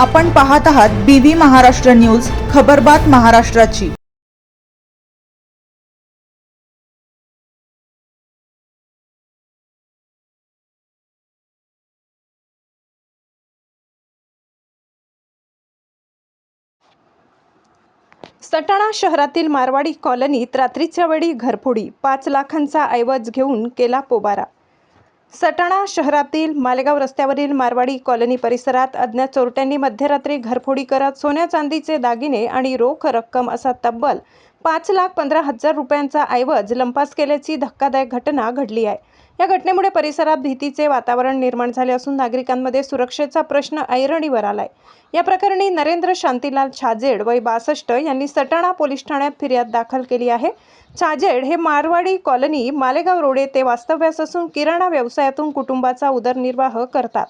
आपण पाहत आहात BV महाराष्ट्र न्यूज, खबरबात महाराष्ट्राची। सटाणा शहरातील मारवाडी कॉलनीत रात्रीच्या वेळी घरफोडी, 5 लाखांचा ऐवज घेऊन केला पोबारा। सटाणा शहरातील मालेगाव रस्त्यावरील मारवाडी कॉलनी परिसरात अज्ञात चोरट्यांनी मध्यरात्री घरफोडी करत सोन्या चांदीचे दागिने आणि रोख रक्कम असा तब्बल 5,15,000 रुपयांचा ऐवज लंपास केल्याची धक्कादायक घटना घडली आहे। या घटनेमुळे परिसरात भीतीचे वातावरण निर्माण झाले असून नागरिकांमध्ये सुरक्षेचा प्रश्न ऐरणीवर आलाय। या प्रकरणी नरेंद्र शांतीलाल छाजेड वय 62 यांनी सटाणा पोलीस ठाण्यात फिर्याद दाखल केली आहे। छाजेड हे मारवाडी कॉलनी मालेगाव रोड येथे वास्तव्यास असून किराणा व्यवसायातून कुटुंबाचा उदरनिर्वाह करतात।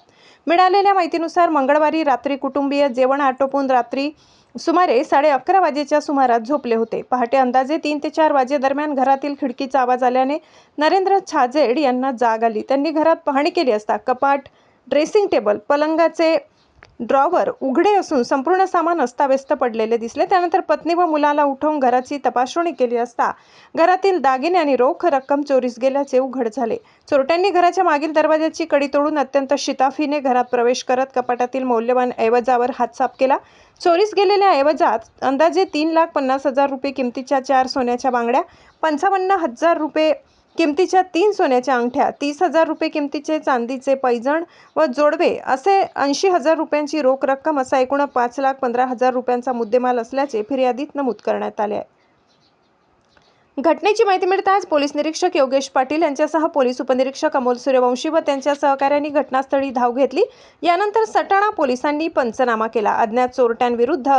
मिळालेल्या माहितीनुसार मंगळवारी रात्री कुटुंबीय जेवण आटोपून रात्री सुमारे 11:30 वाजेच्या सुमारास झोपले होते। पहाटे अंदाजे 3 ते 4 वाजेदरम्यान घरातील खिडकीचा आवाज आल्याने नरेंद्र छाजेड यांना जाग आली। त्यांनी घरात पाहणी केली असता कपाट, ड्रेसिंग टेबल, पलंगाचे ड्रॉवर उघडे असून संपूर्ण सामान अस्ताव्यस्त पडलेले दिसले। त्यानंतर पत्नी व मुलाला उठवून घराची तपासणी केली असता घरातील दागिने आणि रोख रक्कम चोरीस गेल्याचे उघड झाले। चोरट्यांनी घराच्या मागील दरवाजाची कडी तोडून अत्यंत शिताफीने घरात प्रवेश करत कपाटातील मौल्यवान ऐवजावर हात साफ केला। चोरीस गेलेल्या ऐवजात अंदाजे 3,50,000 रुपये किमतीच्या 4 सोन्याच्या बांगड्या, 55,000 रुपये किमतीच्या 3 सोन्याच्या अंगठ्या, 30,000 रुपये किमतीचे चांदीचे पैजण व जोडवे असे 80,000 रुपयांची रोख रक्कम असा एकूण 5,15,000 रुपयांचा मुद्देमाल असल्याचे फिर्यादीत नमूद करण्यात आले आहे। घटनेची माहिती मिळताच पोलीस निरीक्षक योगेश पाटील यांच्यासह पोलीस उपनिरीक्षक अमोल सूर्यवंशी व त्यांच्या सहकाऱ्यांनी घटनास्थळी धाव घेतली। यानंतर सटाणा पोलिसांनी पंचनामा केला। अज्ञात चोरट्यांविरुद्ध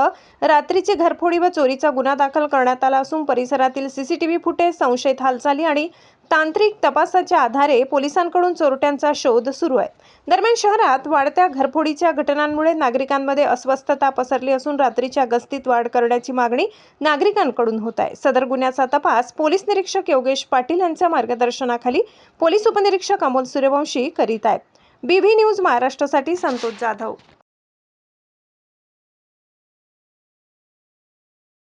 रात्रीची घरफोडी व चोरीचा गुन्हा दाखल करण्यात आला असून परिसरातील CCTV फुटेज, संशयित हालचाली आणि तांत्रिक तपासाच्या आधारे पोलिसांकडून चोरट्यांचा शोध सुरू आहे। दरम्यान शहरात वाढत्या घरफोडीच्या घटनांमुळे नागरिकांमध्ये अस्वस्थता पसरली असून रात्रीच्या गस्तीत वाढ करण्याची मागणी नागरिकांकडून होत आहे। सदर गुन्ह्याचा तपास पोलीस निरीक्षक योगेश पाटील यांच्या मार्गदर्शनाखाली पोलीस उपनिरीक्षक अमोल सूर्यवंशी करीत आहेत। BV न्यूज महाराष्ट्रासाठी संतोष जाधव।